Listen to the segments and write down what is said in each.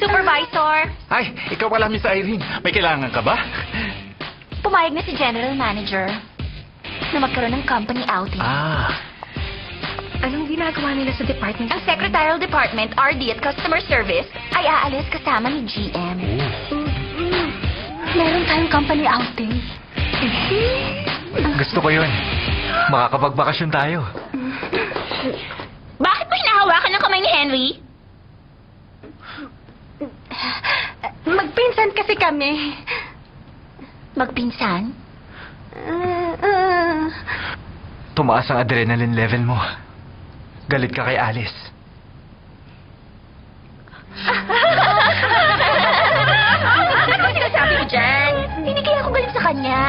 Supervisor, Ay, ikaw pala, Miss Irene. May kailangan ka ba? pumayag na si General Manager na magkaroon ng company outing. Anong ginagawa nila sa department? Ang Secretarial Department, RD at Customer Service ay aalis kasama ni GM. Meron tayong company outing. Gusto ko yun. Makakapagbakasyon tayo. Bakit mo hinahawakan ng kamay ni Henry? Magpinsan kasi kami. Magpinsan? Tumaas ang adrenaline level mo. Galit ka kay Alice. Ano sinasabi mo dyan? Hindi kaya ako galit sa kanya.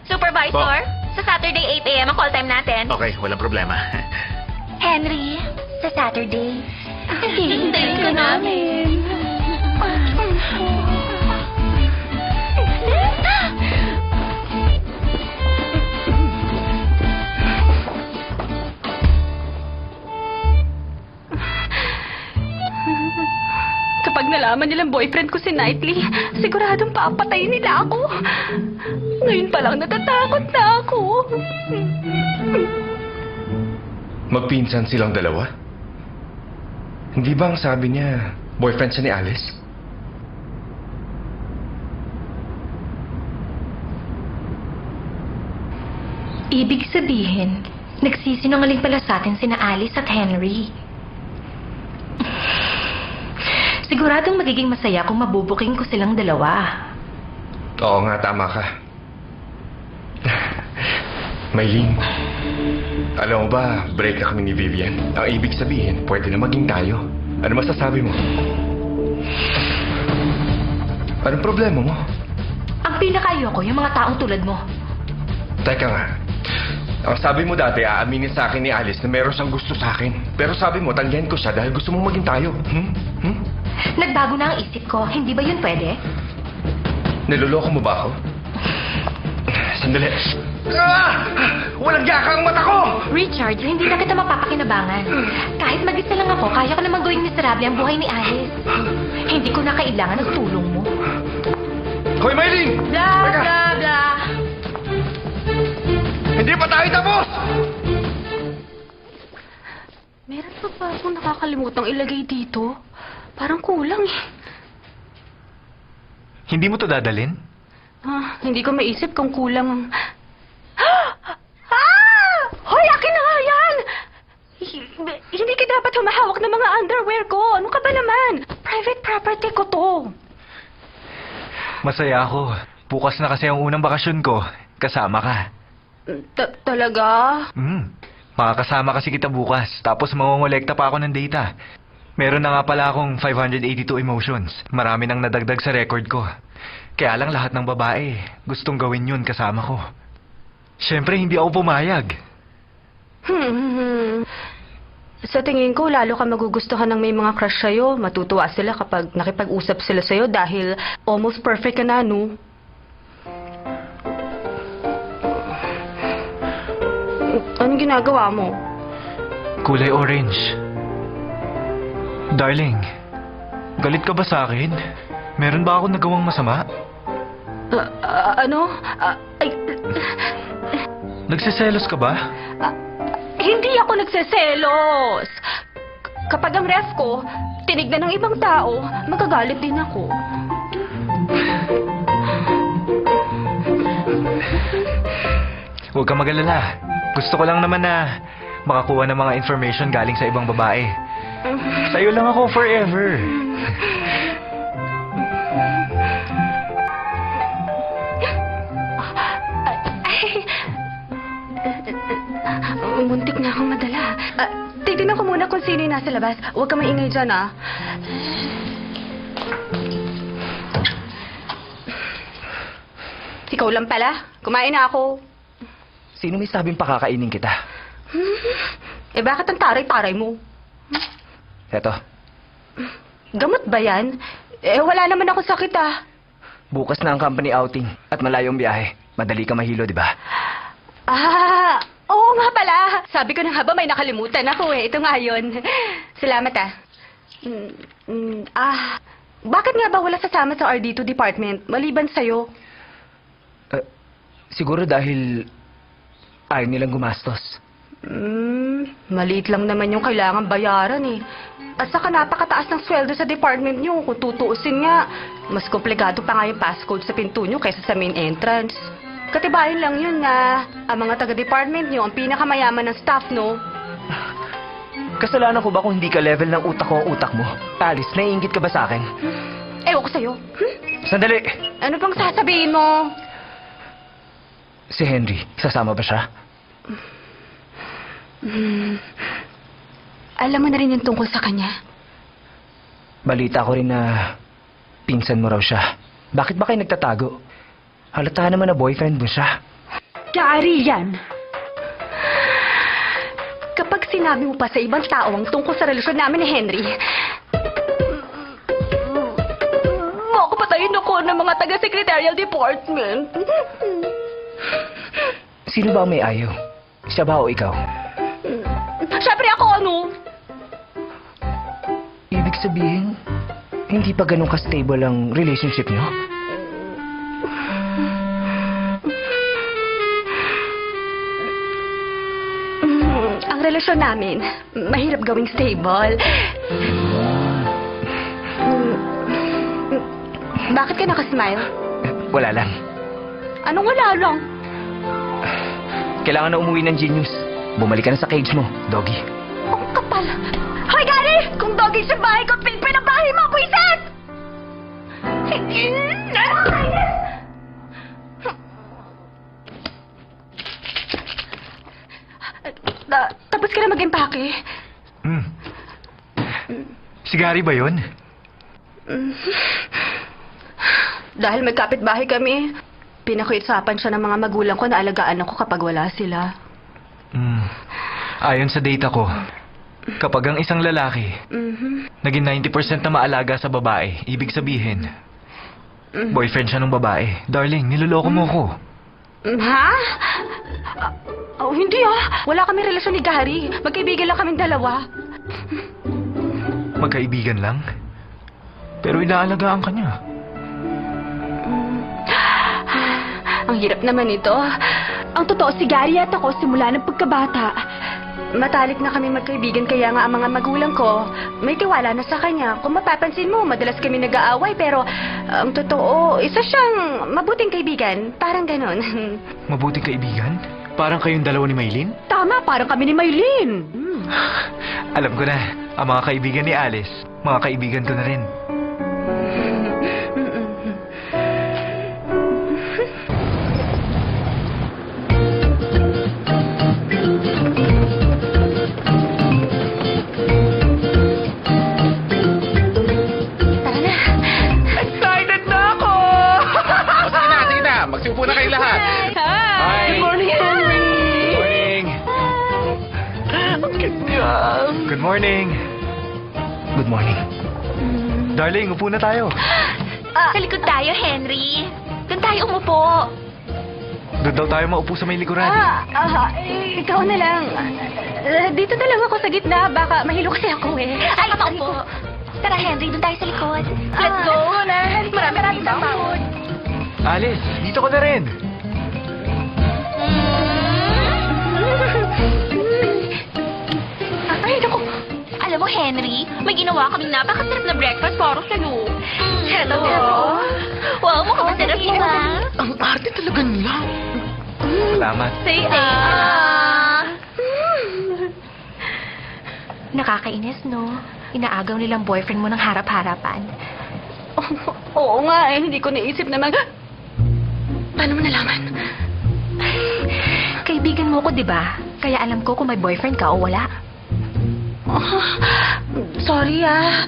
Supervisor, sa Saturday 8 a.m. ang call time natin. Okay, walang problema. Henry, sa Saturday. Hintayin ka namin. Kapag nalaman nilang boyfriend ko si Knightley, siguradong papatayin nila ako. Ngayon pa lang natatakot na ako. Magpinsan silang dalawa? Hindi ba ang sabi niya, boyfriend siya ni Alice? Ibig sabihin, nagsisinungaling pala sa atin sina Alice at Henry. Siguradong magiging masaya kung mabubuking ko silang dalawa. Oo nga, tama ka. Maylene, alam mo ba, break na kami ni Vivian. Ang ibig sabihin, pwede na maging tayo. Ano masasabi mo? Anong problema mo? Ang pinakayoko, yung mga taong tulad mo. Teka nga. Ang sabi mo dati, aaminin sa akin ni Alice na meron siyang gusto sa akin. Pero sabi mo, tanggihan ko siya dahil gusto mong maging tayo. Nagbago na ang isip ko. Hindi ba yun pwede? Niloloko mo ba ako? Sandali. Walang gaka ang mata ko! Richard, hindi na kita mapapakinabangan. Kahit mag-isa lang ako, kaya ko namang gawing miserable ang buhay ni Alice. Hindi ko na kailangan ng tulong mo. Hoy, Maylene! Blah, Teka! blah, blah. Hindi pa tayo tapos! Meron pa ba akong nakakalimutang ilagay dito? Parang kulang eh. Hindi mo to dadalin? Hindi ko maisip kung kulang ang... Hoy, akin na nga yan! Hindi ka dapat humahawak ng mga underwear ko. Ano ka ba naman? Private property ko to. Masaya ako. Bukas na kasi ang unang bakasyon ko. Kasama ka. Talaga? Makakasama kasi kita bukas. Tapos mangongolekta pa ako ng data. Meron na nga pala akong 582 emotions. Marami nang nadagdag sa record ko. Kaya lang lahat ng babae, gustong gawin yun kasama ko. Siyempre, hindi ako pumayag. Sa tingin ko, lalo ka magugustuhan ng may mga crush sa'yo. Matutuwa sila kapag nakipag-usap sila sa'yo dahil almost perfect ka na, no? Anong ginagawa mo? Kulay orange. Darling, galit ka ba sa akin? Meron ba akong nagawang masama? Ano? Nagsiselos ka ba? Hindi ako nagseselos. Kapag ang ref ko, tinignan ng ibang tao, magagalit din ako. Huwag ka mag-alala. Gusto ko lang naman na makakuha ng mga information galing sa ibang babae. Sa'yo lang ako forever. Muntik na akong madala. Titignan ko muna kung sino yung nasa labas. Huwag ka maingay dyan, ah. Ikaw lang pala. Kumain na ako. Sino may sabing pakakainin kita? Eh, bakit ang taray-taray mo? Eto, Gamot ba yan? Eh, wala naman ako sakit, ah. bukas na ang company outing at malayong biyahe. Madali ka mahilo, di ba? Oo nga pala. Sabi ko na nga ba may nakalimutan ako eh. Ito nga yun. Salamat ah. Bakit nga ba wala sasama sa RD2 department maliban sa'yo? Siguro dahil ayaw nilang gumastos. Maliit lang naman yung kailangan bayaran eh. At saka napakataas ng sweldo sa department nyo. Kung tutuusin nga, mas komplikado pa nga yung passcode sa pinto nyo kaysa sa main entrance. Katibayan lang yun na ang mga taga-department nyo ang pinakamayaman ng staff, no? Kasalanan ko ba kung hindi ka level ng utak ko ang utak mo? Alice, naiingit ka ba sa akin? Ewan ko sa'yo. Sandali! Ano pang sasabihin mo? Si Henry, sasama ba siya? Alam mo na rin yung tungkol sa kanya. Balita ko rin na pinsan mo raw siya. Bakit ba kayo nagtatago? Halata naman na boyfriend mo siya. Gary yan! Kapag sinabi mo pa sa ibang tao ang tungkol sa relasyon namin ni Henry, makapatayin ako ng mga taga-secretarial department. Sino ba ang may ayaw? Siya ba o ikaw? Siyempre ako, ano? Ibig sabihin, hindi pa ganun ka-stable ang relationship niyo? Ang relasyon namin, mahirap gawing stable. Bakit ka nakasmile? Wala lang. Anong wala lang? Kailangan na umuwi ng Genius. Bumalik ka na sa cage mo, doggy. Ang kapal. Hoy, Gary! Kung doggy sa bahay ko, pilpil ang bahay mo, puisan! Tapos ka na mag-empake? Si Gary ba yun? Dahil magkapit-bahay kami, pinakiusapan siya ng mga magulang ko na alagaan ako kapag wala sila. Ayon sa data ko, kapag ang isang lalaki naging 90% na maalaga sa babae, ibig sabihin, boyfriend siya ng babae. Darling, niloloko mo ko. Ha? Hindi ah. Wala kami relasyon ni Gary. Magkaibigan lang kaming dalawa. Magkaibigan lang? Pero inaalagaan ka niya. Ang hirap naman ito. Ang totoo, si Gary at ako simula ng pagkabata. Matalik na kami magkaibigan kaya nga ang mga magulang ko may tiwala na sa kanya. Kung mapapansin mo, madalas kami nag-aaway pero ang totoo, isa siyang mabuting kaibigan. Parang ganon. Mabuting kaibigan? Parang kayong dalawa ni Maylin? Tama, parang kami ni Maylin. Alam ko na, ang mga kaibigan ni Alice, mga kaibigan ko na rin. Magsiupo na kayo lahat. Hi! Good morning, Henry! Morning! Good morning! Good morning. Darling, upo na tayo. Sa likod tayo, Henry. Doon tayo umupo. Doon daw tayo maupo sa may likuran. Ikaw na lang. Dito na lang ako sa gitna. Baka mahilo kasi ako eh. Ay, maupo. Tara, Henry, doon tayo sa likod. Let's go na. Marami na tao. Alice, dito ko na rin. Ay, naku. Alam mo, Henry, may ginawa kaming napakasarap na breakfast para sa'yo. Hello. Wow, mukhang masarap mo, ha? Ang arte talaga nila. Salamat. Say, Nakakainis, no? Inaagaw nilang boyfriend mo ng harap-harapan. Oo nga eh. Hindi ko naisip na Paano mo nalaman? Kaibigan mo ko, di ba? Kaya alam ko kung may boyfriend ka o wala. Sorry ah.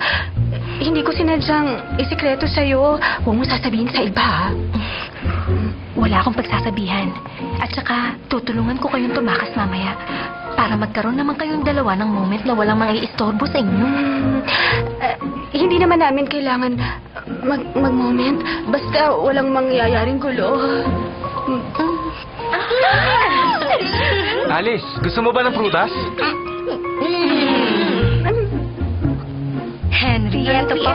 Hindi ko sinadyang isikreto sa'yo. Huwag mo sasabihin sa iba ha. Wala akong pagsasabihan. At saka, tutulungan ko kayong tumakas mamaya. Para magkaroon naman kayong dalawa ng moment na walang maiistorbo sa inyo. Hindi naman namin kailangan mag-moment. Basta walang mangyayaring gulo. Alice, gusto mo ba ng prutas? Henry, eto po.